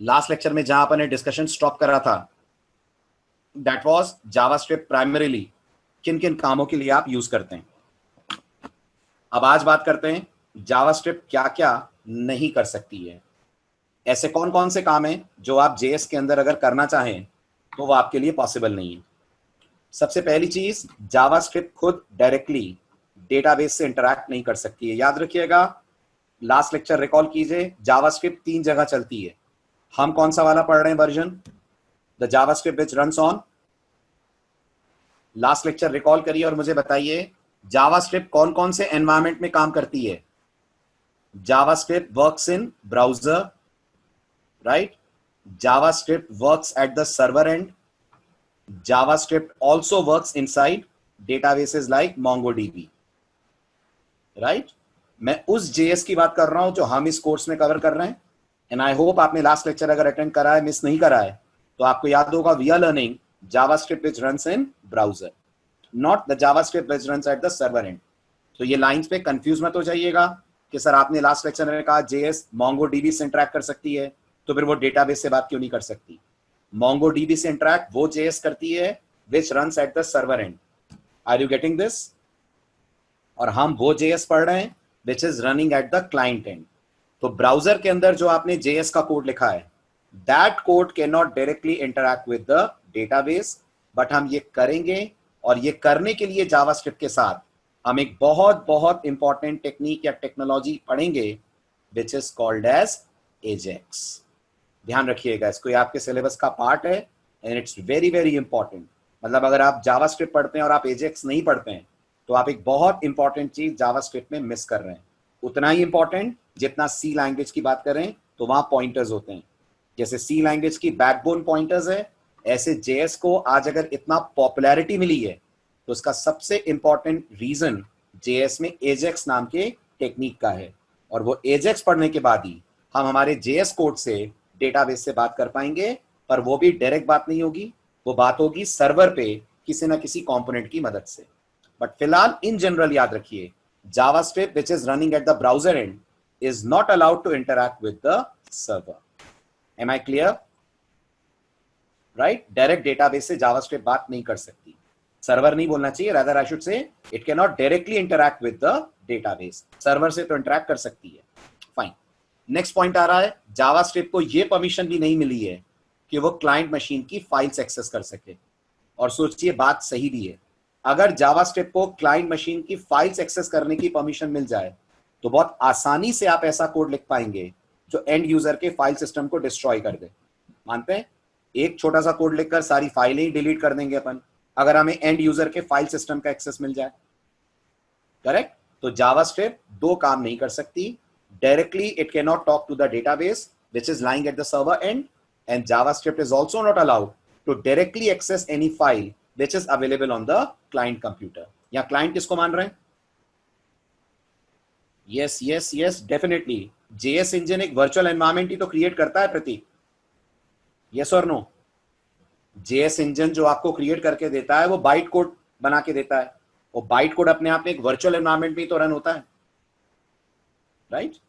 Last lecture में जहां अपन ने डिस्कशन स्टॉप करा था, दैट वाज जावास्क्रिप्ट प्राइमरीली किन किन कामों के लिए आप यूज करते हैं। अब आज बात करते हैं जावास्क्रिप्ट क्या क्या नहीं कर सकती है। ऐसे कौन कौन से काम हैं जो आप जेएस के अंदर अगर करना चाहें तो वो आपके लिए पॉसिबल नहीं है। सबसे पहली चीज, जावास्क्रिप्ट खुद डायरेक्टली डेटाबेस से इंटरैक्ट नहीं कर सकती है। याद रखिएगा, लास्ट लेक्चर रिकॉल कीजिए, जावास्क्रिप्ट 3 जगह चलती है। हम कौन सा वाला पढ़ रहे हैं version? The JavaScript which runs on. Last lecture recall करिए और मुझे बताइए जावास्क्रिप्ट कौन कौन से एनवायरमेंट में काम करती है। JavaScript works in browser, right? JavaScript works at the server and. JavaScript also works inside databases like MongoDB, right? मैं उस JS की बात कर रहा हूं जो हम इस कोर्स में कवर कर रहे हैं। एंड आई होप आपने लास्ट लेक्चर अगर अटेंड करा है, मिस नहीं करा है, तो आपको याद होगा we are learning JavaScript which runs in browser, not the JavaScript which runs at the server end. तो ये लाइंस पे कंफ्यूज मत हो जाइएगा कि सर आपने लास्ट लेक्चर में कहा JS MongoDB से इंटरैक्ट कर सकती है, तो फिर वो डेटाबेस से बात क्यों नहीं कर सकती? MongoDB से इंटरैक्ट वो JS करती है which runs at the server end. Are you getting this? और हम वो JS पढ़ रहे हैं which is running at the client end. तो ब्राउजर के अंदर जो आपने JS का कोड लिखा है, that code cannot directly interact with the database, but हम ये करेंगे। और ये करने के लिए जावास्क्रिप्ट के साथ हम एक बहुत बहुत इंपॉर्टेंट टेक्निक या टेक्नोलॉजी पढ़ेंगे which is called as AJAX. ध्यान रखिएगा, इसको आपके सिलेबस का पार्ट है and it's very very important. मतलब अगर आप जावास्क्रिप्ट पढ़ते हैं और आप एजेक्स नहीं पढ़ते हैं तो आप एक बहुत इंपॉर्टेंट चीज जावास्क्रिप्ट में मिस कर रहे हैं। उतना ही इंपॉर्टेंट जितना सी लैंग्वेज की बात करें तो वहां पॉइंटर्स होते हैं। जैसे सी लैंग्वेज की बैकबोन पॉइंटर्स है, ऐसे जेएस को आज अगर इतना पॉपुलैरिटी मिली है तो उसका सबसे इंपॉर्टेंट रीजन जेएस में एजेक्स नाम के टेक्निक का है। और वो एजेक्स पढ़ने के बाद ही हम हमारे जेएस कोड से डेटाबेस से बात कर पाएंगे, पर वो भी डायरेक्ट बात नहीं होगी, वो बात होगी सर्वर पे किसी ना किसी कंपोनेंट की मदद से। बट फिलहाल इन जनरल याद रखिए, JavaScript which is running at the browser and is not allowed to interact with the server. Am I clear? Right? Direct database से जावास्क्रिप्ट बात नहीं कर सकती। सर्वर नहीं बोलना चाहिए, rather I should say it can not directly interact with the database. Server से तो इंटरैक्ट कर सकती है। फाइन। नेक्स्ट पॉइंट आ रहा है, जावास्क्रिप्ट को यह परमिशन भी नहीं मिली है कि वो क्लाइंट मशीन की फाइल्स एक्सेस कर सके। और सोचिए, बात सही भी है। अगर जावास्क्रिप्ट को क्लाइंट मशीन की फाइल्स एक्सेस करने की परमिशन मिल जाए तो बहुत आसानी से आप ऐसा कोड लिख पाएंगे जो एंड यूजर के फाइल सिस्टम को डिस्ट्रॉय कर दे। मानते हैं? एक छोटा सा कोड लिखकर सारी फाइलें ही डिलीट कर देंगे अपन, अगर हमें एंड यूजर के फाइल सिस्टम का एक्सेस मिल जाए। करेक्ट? तो जावास्क्रिप्ट दो काम नहीं कर सकती। Directly, it cannot talk to the database which is lying at the server end, and JavaScript is also not allowed to directly access any file which is available on the client computer. या client किसको मान रहे हैं? Yes, yes, yes, definitely. JS engine एक virtual environment ही तो create करता है प्रतीक। Yes or no? JS engine जो आपको create करके देता है वो बाइट कोड बना के देता है। वो बाइट कोड अपने आप में एक virtual environment में ही तो रन होता है, राइट?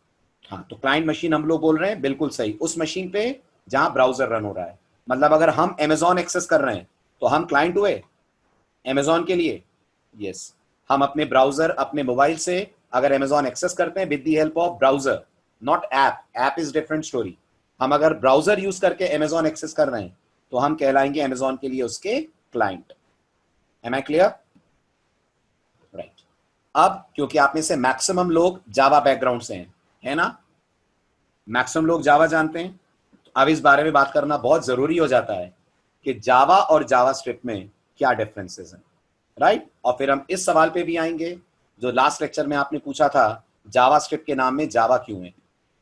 हाँ, तो क्लाइंट मशीन हम लोग बोल रहे हैं, बिल्कुल सही, उस मशीन पे जहां ब्राउजर रन हो रहा है। मतलब अगर हम Amazon एक्सेस कर रहे हैं तो हम क्लाइंट हुए Amazon के लिए। यस, हम अपने ब्राउजर अपने मोबाइल से अगर Amazon एक्सेस करते हैं with the help of browser, not app. App is different story. हम अगर ब्राउजर यूज करके Amazon एक्सेस कर रहे हैं तो हम कहलाएंगे Amazon के लिए उसके client. Am I clear? Right. अब क्योंकि आप में से मैक्सिमम लोग जावा बैकग्राउंड से हैं, है ना? मैक्सिमम लोग जावा जानते हैं, तो अब इस बारे में बात करना बहुत जरूरी हो जाता है कि जावा और जावास्क्रिप्ट में क्या डिफरेंसेस हैं, राइट? और फिर हम इस सवाल पे भी आएंगे जो लास्ट लेक्चर में आपने पूछा था, जावास्क्रिप्ट के नाम में जावा क्यों है,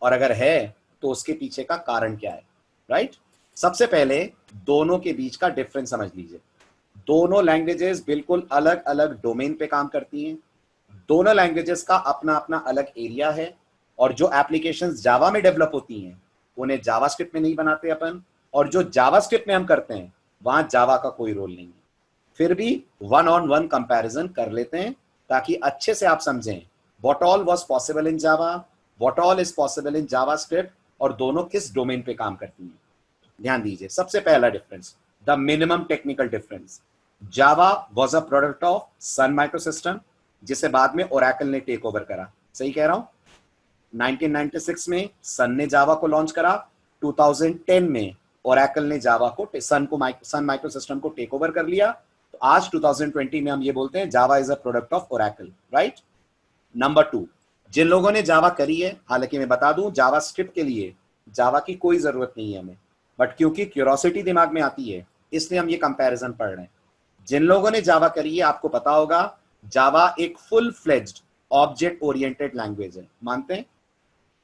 और अगर है तो उसके पीछे का कारण क्या है, राइट? सबसे पहले दोनों के बीच का डिफरेंस समझ लीजिए। दोनों लैंग्वेजेस बिल्कुल अलग अलग डोमेन पे काम करती हैं। दोनों लैंग्वेजेस का अपना अपना अलग एरिया है, और जो एप्लीकेशंस जावा में डेवलप होती हैं उन्हें जावास्क्रिप्ट में नहीं बनाते अपन, और जो जावास्क्रिप्ट में हम करते हैं वहां जावा का कोई रोल नहीं है। फिर भी वन ऑन वन कंपैरिजन कर लेते हैं ताकि अच्छे से आप समझें what all was possible in Java, what all is possible in JavaScript, और दोनों किस डोमेन पे काम करती हैं। ध्यान दीजिए, सबसे पहला difference, the minimum technical difference, Java was a product of Sun Microsystem, जिसे बाद में ओरेकल ने टेक ओवर करा। सही कह रहा हूं? 1996 में सन ने जावा को लॉन्च करा, 2010 में ओरेकल ने जावा को सन माइक्रोसिस्टम को टेक ओवर कर लिया। तो आज 2020 में हम ये बोलते हैं Java is a product of Oracle, right. Number 2, जिन लोगों ने जावा करी है, हालांकि मैं बता दूं जावा स्क्रिप्ट के लिए जावा की कोई जरूरत नहीं है हमें, बट क्योंकि क्यूरोसिटी दिमाग में आती है इसलिए हम ये कंपैरिजन पढ़ रहे हैं। जिन लोगों ने जावा करी है आपको पता होगा जावा एक full fledged object oriented language है। मानते हैं?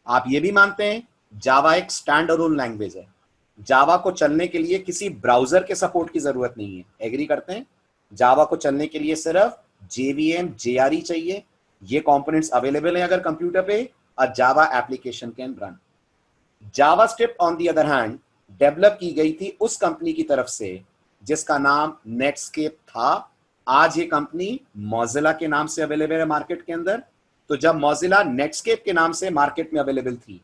आप ये भी मानते हैं जावा एक स्टैंड अलोन लैंग्वेज है। जावा को चलने के लिए किसी ब्राउजर के सपोर्ट की जरूरत नहीं है। एग्री करते हैं? जावा को चलने के लिए सिर्फ JVM JRE चाहिए। ये कंपोनेंट्स अवेलेबल हैं अगर कंप्यूटर पे, और Java application can run. JavaScript on the other hand develop की गई थी उस कंपनी की तरफ से जिसका नाम नेटस्केप था। आज ये कंपनी मोजिला के नाम से अवेलेबल है मार्केट के अंदर। तो जब मोजिला नेटस्केप के नाम से मार्केट में अवेलेबल थी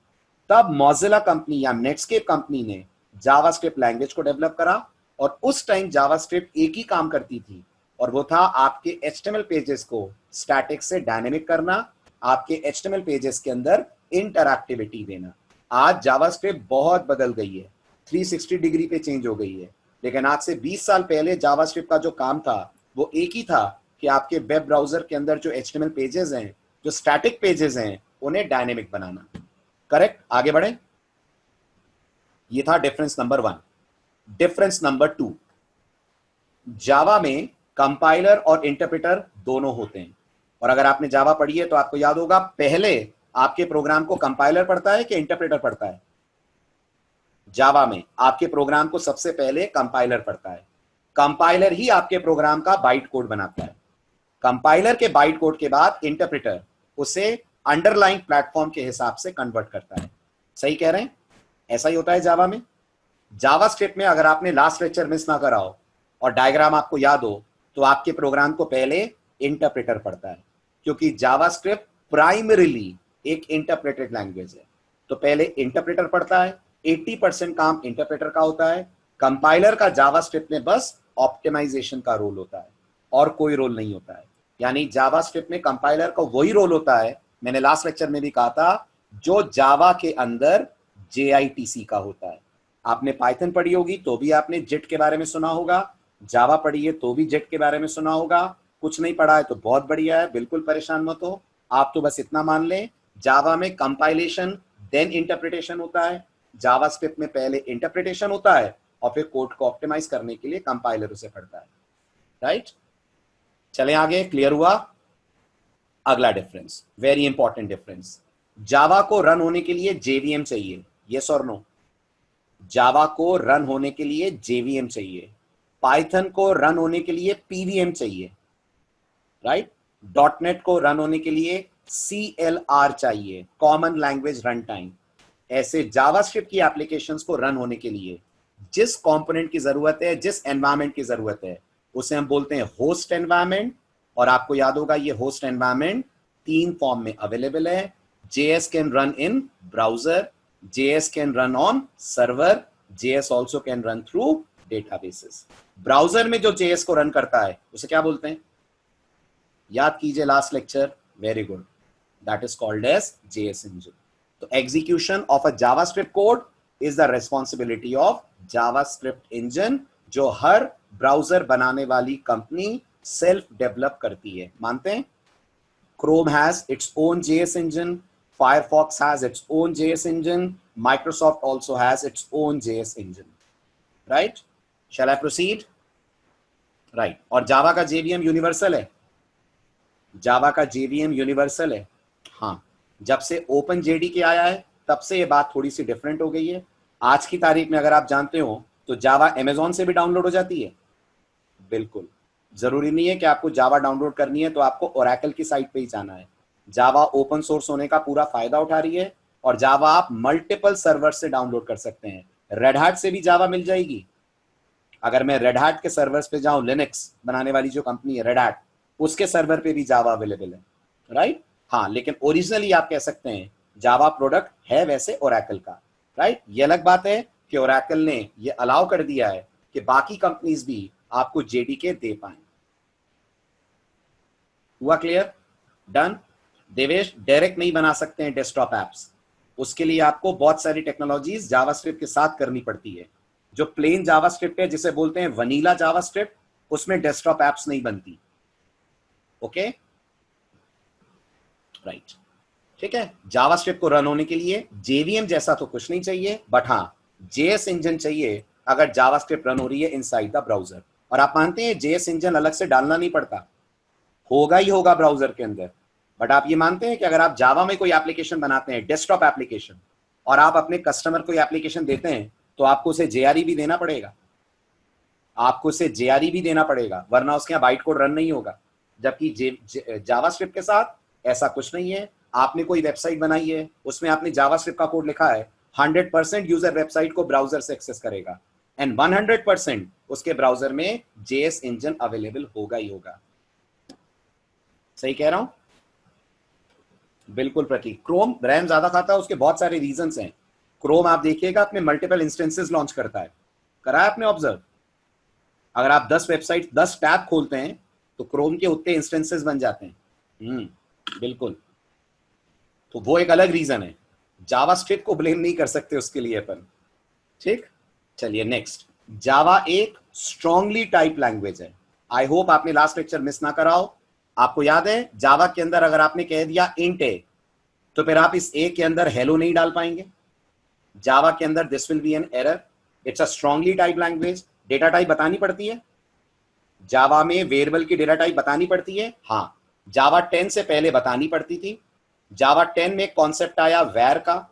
तब मोजिला कंपनी या नेटस्केप कंपनी ने जावास्क्रिप्ट लैंग्वेज को डेवलप करा, और उस टाइम जावास्क्रिप्ट एक ही काम करती थी, और वो था आपके HTML पेजेस को स्टैटिक से डायनेमिक करना, आपके HTML पेजेस के अंदर इंटरैक्टिविटी देना। आज जावास्क्रिप्ट बहुत बदल गई है, 360 डिग्री पे चेंज हो गई है, लेकिन आज से 20 साल पहले जावास्क्रिप्ट का जो काम था वो एक ही था कि आपके वेब ब्राउजर के अंदर जो HTML पेजेस हैं, जो स्टैटिक पेजेस हैं, उन्हें डायनेमिक बनाना। करेक्ट? आगे बढ़े। ये था डिफरेंस नंबर 1। डिफरेंस नंबर 2, जावा में कंपाइलर और इंटरप्रेटर दोनों होते हैं। और अगर आपने जावा पढ़ी है तो आपको याद होगा पहले आपके प्रोग्राम को कंपाइलर पढ़ता है कि इंटरप्रेटर पढ़ता है? जावा में आपके प्रोग्राम को सबसे पहले कंपाइलर पढ़ता है। कंपाइलर ही आपके प्रोग्राम का बाइट कोड बनाता है। कंपाइलर के बाइट कोड के बाद इंटरप्रेटर उसे अंडरलाइंग प्लेटफॉर्म के हिसाब से कन्वर्ट करता है। सही कह रहे हैं? ऐसा ही होता है जावा में। जावास्क्रिप्ट में अगर आपने लास्ट लेक्चर मिस ना करा हो और डायग्राम आपको याद हो तो आपके प्रोग्राम को पहले इंटरप्रेटर पढ़ता है, क्योंकि जावास्क्रिप्ट प्राइमरीली एक इंटरप्रेटेड लैंग्वेज है। तो पहले इंटरप्रेटर पढ़ता है, 80% काम इंटरप्रेटर का होता है। कंपाइलर का जावास्क्रिप्ट में बस ऑप्टिमाइजेशन का रोल होता है और कोई रोल नहीं होता है। यानी जावास्क्रिप्ट में कंपाइलर का वही रोल होता है, मैंने लास्ट लेक्चर में भी कहा था, जो जावा के अंदर JITC का होता है। आपने पाइथन पढ़ी होगी तो भी आपने जेट के बारे में सुना होगा, जावा पढ़ी है तो भी जेट के बारे में सुना होगा। कुछ नहीं पढ़ा है तो बहुत बढ़िया है, बिल्कुल परेशान मत हो। आप तो बस इतना मान लें, जावा में कंपाइलेशन देन इंटरप्रिटेशन होता है। जावास्क्रिप्ट में पहले इंटरप्रिटेशन होता है और फिर कोड को ऑप्टिमाइज करने के लिए कंपाइलर उसे पढ़ता है। राइट? चलें आगे। क्लियर हुआ? अगला डिफरेंस, वेरी इंपॉर्टेंट डिफरेंस, जावा को रन होने के लिए JVM चाहिए। यस और नो? जावा को रन होने के लिए JVM चाहिए। पाइथन को रन होने के लिए PVM चाहिए। राइट? .NET को रन होने के लिए CLR चाहिए, कॉमन लैंग्वेज रन टाइम। ऐसे जावास्क्रिप्ट की एप्लीकेशंस को रन होने के लिए जिस कंपोनेंट की जरूरत है, जिस एनवायरनमेंट की जरूरत है, उसे हम बोलते हैं होस्ट एनवायरनमेंट। और आपको याद होगा ये होस्ट एनवायरनमेंट 3 फॉर्म में अवेलेबल है। JS can run in browser, JS can run on server, JS also can run through databases. Browser में जो JS को रन करता है उसे क्या बोलते हैं? याद कीजिए last lecture. Very good, that is called as JS engine. तो execution of a JavaScript code is the responsibility of JavaScript engine, जो हर ब्राउजर बनाने वाली कंपनी सेल्फ डेवलप करती है। मानते हैं? Chrome has its own JS engine, Firefox has its own JS engine, Microsoft also has its own JS engine. Right? Shall I proceed? Right. और जावा का JVM यूनिवर्सल है। जावा का JVM यूनिवर्सल है। हाँ, जब से OpenJDK आया है तब से ये बात थोड़ी सी डिफरेंट हो गई है। आज की तारीख में अगर आप जानते हो तो जावा Amazon से भी डाउनलोड हो जाती है। बिल्कुल, जरूरी नहीं है कि आपको जावा डाउनलोड करनी है तो आपको ओरेकल की साइट पे ही जाना है। जावा ओपन सोर्स होने का पूरा फायदा उठा रही है, और जावा आप मल्टीपल सर्वर से डाउनलोड कर सकते हैं। रेड हैट से भी जावा मिल जाएगी। अगर मैं रेड हैट के सर्वर्स पे जाऊं, लिनक्स बनाने वाली जो कंपनी है रेड हैट, उसके सर्वर पे भी जावा अवेलेबल है। राइट? हाँ, लेकिन ओरिजिनली आप कह सकते हैं जावा प्रोडक्ट है वैसे ओरेकल का। राइट? ये अलग बात है कि ओरेकल ने ये अलाउ कर दिया है कि बाकी कंपनीज भी आपको जेडीके दे पाए। हुआ क्लियर? डन। देवेश, डायरेक्ट नहीं बना सकते हैं डेस्कटॉप एप्स, उसके लिए आपको बहुत सारी टेक्नोलॉजीज जावास्क्रिप्ट के साथ करनी पड़ती है। जो प्लेन जावास्क्रिप्ट है, जिसे बोलते हैं वनीला जावास्क्रिप्ट, उसमें डेस्कटॉप एप्स नहीं बनती। ओके, राइट, ठीक है। जावास्क्रिप्ट को रन होने के लिए जेवीएम जैसा तो कुछ नहीं चाहिए, बट हाँ जेएस इंजन चाहिए अगर जावास्क्रिप्ट रन हो रही है इनसाइड द ब्राउजर। और आप मानते हैं जेएस इंजन अलग से डालना नहीं पड़ता, होगा ही होगा ब्राउजर के अंदर। बट आप ये मानते हैं कि अगर आप जावा में कोई एप्लीकेशन बनाते हैं, डेस्कटॉप एप्लीकेशन, और आप अपने कस्टमर को एप्लीकेशन देते हैं, तो आपको उसे जेआरई भी देना पड़ेगा, आपको उसे जेआरई भी देना पड़ेगा, वरना उसके यहाँ बाइट कोड रन नहीं होगा। जबकि जावास्क्रिप्ट के साथ ऐसा कुछ नहीं है। आपने कोई वेबसाइट बनाई है, उसमें आपने जावास्क्रिप्ट का कोड लिखा है, 100% यूजर वेबसाइट को ब्राउजर से एक्सेस करेगा, एंड 100% उसके ब्राउजर में जेएस इंजन अवेलेबल होगा ही होगा। सही कह रहा हूं? बिल्कुल प्रतीक। क्रोम रैम ज्यादा खाता है, उसके बहुत सारे रीजंस हैं। क्रोम आप देखिएगा अपने मल्टीपल इंस्टेंसेस लॉन्च करता है, करा है आपने ऑब्जर्व? अगर आप 10 वेबसाइट 10 टैब खोलते हैं तो क्रोम के उतने इंस्टेंसेस बन जाते हैं। बिल्कुल, तो वो एक अलग रीजन है, जावास्क्रिप्ट को ब्लेम नहीं कर सकते उसके लिए अपन। ठीक, चलिए नेक्स्ट। जावा एक स्ट्रांगली टाइप लैंग्वेज है। आई होप आपने लास्ट लेक्चर मिस ना कराओ। आपको याद है जावा के अंदर अगर आपने कह दिया इंट ए, तो फिर आप इस ए के अंदर हेलो नहीं डाल पाएंगे। जावा के अंदर this will be an error. It's a strongly type language. Data type बतानी पड़ती है जावा में, वेरिएबल की डेटा टाइप बतानी पड़ती है। हाँ, जावा 10 से पहले बतानी पड़ती थी। जावा 10 में कॉन्सेप्ट आया वैर का,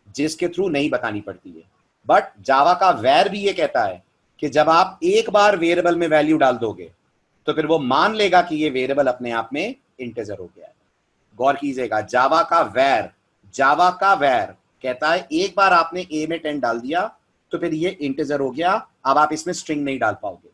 जिसके थ्रू नहीं बतानी पड़ती है। बट जावा का वैर भी ये कहता है कि जब आप एक बार वेरिएबल में वैल्यू डाल दोगे तो फिर वो मान लेगा कि ये वेरिएबल अपने आप में इंटीजर हो गया है। गौर कीजिएगा, जावा का वैर कहता है एक बार आपने ए में 10 डाल दिया तो फिर ये इंटीजर हो गया, अब आप इसमें स्ट्रिंग नहीं डाल पाओगे।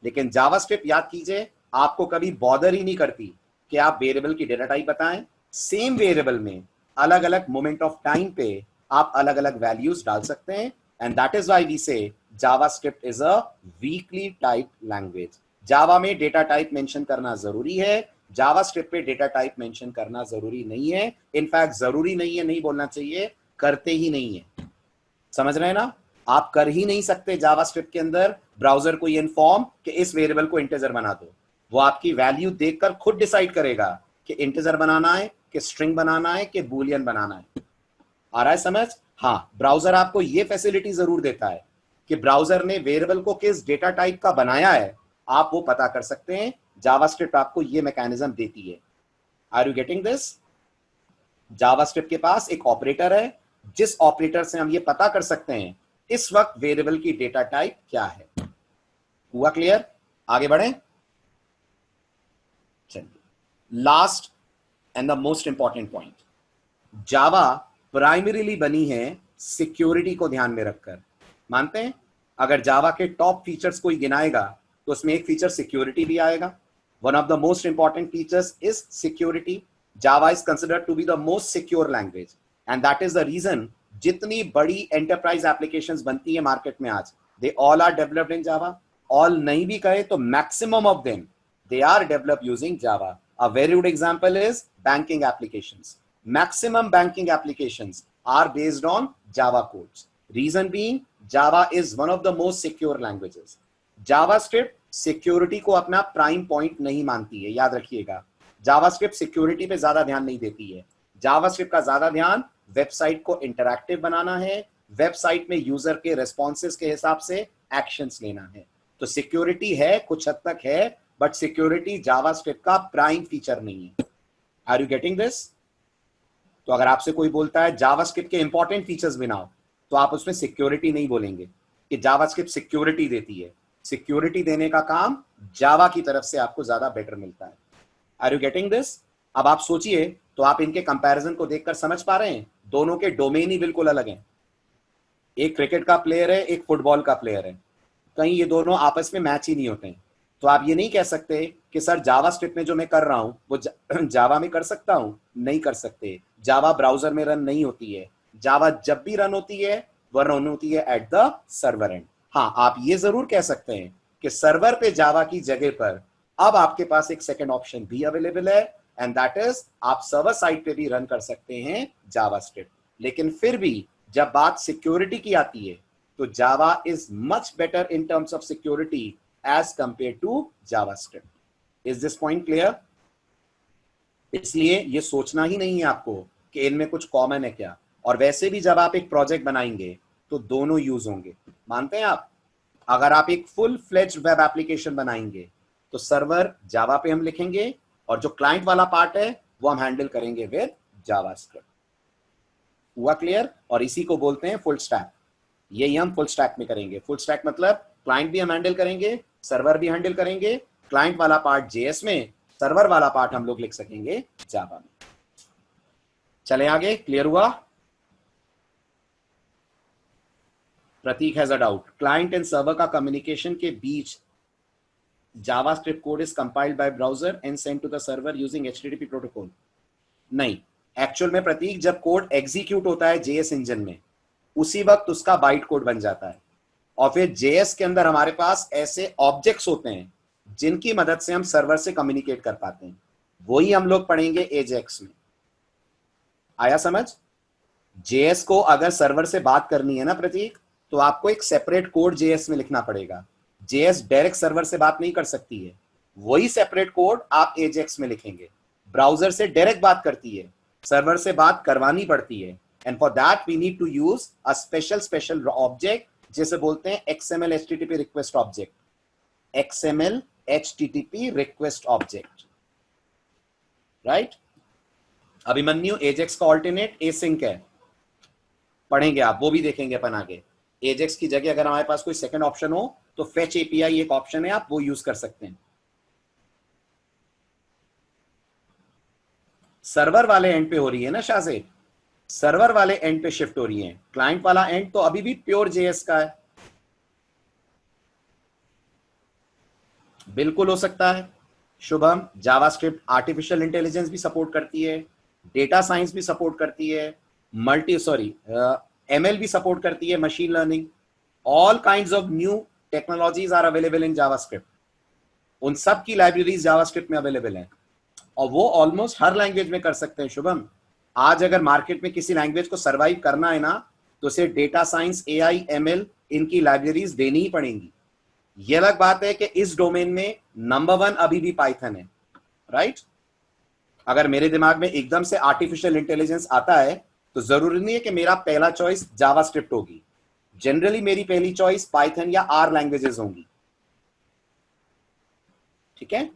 लेकिन जावास्क्रिप्ट याद कीजिए आपको कभी बॉदर ही नहीं करती कि आप वेरिएबल की डेटा टाइप बताएं। सेम वेरिएबल में अलग अलग मोमेंट ऑफ टाइम पे आप अलग अलग वैल्यूज डाल सकते हैं, and that is why we say JavaScript is a weakly type language. Java में डेटा टाइप मेंशन करना जरूरी है, जावास्क्रिप्ट पे डेटा टाइप मेंशन करना जरूरी नहीं है। इनफैक्ट जरूरी नहीं है नहीं बोलना चाहिए, करते ही नहीं है। समझ रहे हैं ना? आप कर ही नहीं सकते जावास्क्रिप्ट के अंदर ब्राउजर को ये इन्फॉर्म कि इस वेरिएबल को इंटीजर बना दो। वो आपकी वैल्यू देखकर खुद डिसाइड करेगा कि इंटीजर बनाना है, कि स्ट्रिंग बनाना है, कि बूलियन बनाना है। आ रहा है समझ? हाँ, ब्राउजर आपको ये फैसिलिटी जरूर देता है कि ब्राउजर ने वेरिएबल को किस डेटा टाइप का बनाया है, आप वो पता कर सकते हैं। जावास्क्रिप्ट आपको ये मैकेनिज्म देती है। Are you getting this? JavaScript के पास एक ऑपरेटर है, जिस ऑपरेटर से हम ये पता कर सकते हैं इस वक्त वेरिएबल की डेटा टाइप क्या है। हुआ क्लियर? आगे बढ़ें। चलिए, last and the most important point, Java primarily बनी है सिक्योरिटी को ध्यान में रखकर। मानते हैं अगर जावा के टॉप फीचर्स कोई गिनाएगा तो उसमें एक फीचर सिक्योरिटी भी आएगा। One of the most important features is security. Java is considered to be the most secure language, and that is the reason जितनी बड़ी एंटरप्राइज एप्लीकेशंस बनती है मार्केट में आज, they all are developed in Java. All नहीं भी कहे तो maximum of them they are developed using Java. A very good example is banking applications. Maximum banking applications are based on Java codes. Reason being, Java is one of the most secure languages. JavaScript security को अपना prime point नहीं मानती है, याद रखिएगा। JavaScript security पे ज्यादा ध्यान नहीं देती है। JavaScript का ज्यादा ध्यान वेबसाइट को इंटरैक्टिव बनाना है, वेबसाइट में यूजर के रेस्पॉन्सेस के हिसाब से एक्शंस लेना है। तो सिक्योरिटी है, कुछ हद तक है, बट सिक्योरिटी जावास्क्रिप्ट का प्राइम फीचर नहीं है। Are you getting this? तो अगर आपसे कोई बोलता है जावास्क्रिप्ट के इंपॉर्टेंट फीचर्स बनाओ, तो आप उसमें सिक्योरिटी नहीं बोलेंगे कि जावास्क्रिप्ट सिक्योरिटी देती है। सिक्योरिटी देने का काम जावा की तरफ से आपको ज्यादा बेटर मिलता है। Are you getting this? अब आप सोचिए, तो आप इनके कंपैरिजन को देखकर समझ पा रहे हैं, दोनों के डोमेन ही बिल्कुल अलग हैं। एक क्रिकेट का प्लेयर है, एक फुटबॉल का प्लेयर है, कहीं ये दोनों आपस में मैच ही नहीं होते हैं। तो आप ये नहीं कह सकते कि सर जावास्क्रिप्ट में जो मैं कर रहा हूं वो जावा में कर सकता हूं, नहीं कर सकते। जावा ब्राउजर में रन नहीं होती है। जावा जब भी रन होती है वो रन होती है एट द सर्वर एंड। हाँ, आप ये जरूर कह सकते हैं कि सर्वर पे जावा की जगह पर अब आपके पास एक सेकंड ऑप्शन भी अवेलेबल है, एंड दैट इज आप सर्वर साइड पे भी रन कर सकते हैं जावास्क्रिप्ट। लेकिन फिर भी जब बात सिक्योरिटी की आती है तो Java is much better in terms of security as compare to JavaScript. Is this point clear? इसलिए ये सोचना ही नहीं है आपको कि इनमें कुछ कॉमन है क्या, और वैसे भी जब आप एक प्रोजेक्ट बनाएंगे तो दोनों यूज होंगे। मानते हैं आप? अगर आप एक फुल फ्लेज्ड वेब एप्लीकेशन बनाएंगे तो सर्वर जावा पे हम लिखेंगे, और जो क्लाइंट वाला पार्ट है वो हम हैंडल करेंगे विद जावास्क्रिप्ट। हुआ क्लियर? और इसी को बोलते हैं फुल स्टैक। यही हम फुल स्टैक में करेंगे। फुल स्टैक मतलब क्लाइंट भी हम हैंडल करेंगे, सर्वर भी हैंडल करेंगे। क्लाइंट वाला पार्ट जेएस में, सर्वर वाला पार्ट हम लोग लिख सकेंगे जावा में। चले आगे, क्लियर हुआ? Prateek has a doubt, client and server का कम्युनिकेशन के बीच JavaScript code is compiled by browser and send to the server using HTTP protocol. नहीं, एक्चुअल में प्रतीक जब कोड एग्जीक्यूट होता है जेएस इंजन में, उसी वक्त उसका बाइट कोड बन जाता है, और फिर जेएस के अंदर हमारे पास ऐसे ऑब्जेक्ट्स होते हैं जिनकी मदद से हम सर्वर से कम्युनिकेट कर पाते हैं। वही हम लोग पढ़ेंगे एजेक्स में। आया समझ? जेएस को अगर सर्वर से बात करनी है ना प्रतीक, तो आपको एक सेपरेट कोड जेएस में लिखना पड़ेगा। जेएस डायरेक्ट सर्वर से बात नहीं कर सकती है, वही सेपरेट कोड आप एजेक्स में लिखेंगे। ब्राउजर से डायरेक्ट बात करती है, सर्वर से बात करवानी पड़ती है, and for that we need to use a special object जिसे बोलते हैं XML HTTP request object. XML HTTP request object, right? Abhimanyu, AJAX का ऑल्टरनेट एसिंक है, पढ़ेंगे आप, वो भी देखेंगे अपन आगे। एजेक्स की जगह अगर हमारे पास कोई सेकंड ऑप्शन हो तो फेच एपीआई एक ऑप्शन है, आप वो यूज कर सकते हैं। सर्वर वाले एंड पे हो रही है ना शाहजेब, सर्वर वाले एंड पे शिफ्ट हो रही है। क्लाइंट वाला एंड तो अभी भी प्योर जेएस का है। बिल्कुल हो सकता है शुभम। जावास्क्रिप्ट आर्टिफिशियल इंटेलिजेंस भी सपोर्ट करती है, डेटा साइंस भी सपोर्ट करती है, एमएल भी सपोर्ट करती है, machine learning. All kinds of new technologies are available in JavaScript. उन सब की लाइब्रेरीज जावास्क्रिप्ट में अवेलेबल हैं, और वो ऑलमोस्ट हर लैंग्वेज में कर सकते हैं शुभम। आज अगर मार्केट में किसी लैंग्वेज को सर्वाइव करना है ना, तो उसे डेटा साइंस, एआई, एमएल, इनकी लाइब्रेरीज देनी ही पड़ेंगी। ये अलग बात है कि इस डोमेन में नंबर 1 अभी भी पाइथन है, राइट? अगर मेरे दिमाग में एकदम से आर्टिफिशियल इंटेलिजेंस आता है तो जरूरी नहीं है कि मेरा पहला चॉइस जावास्क्रिप्ट होगी। जनरली मेरी पहली चॉइस पाइथन या आर लैंग्वेजेस होंगी। ठीक है?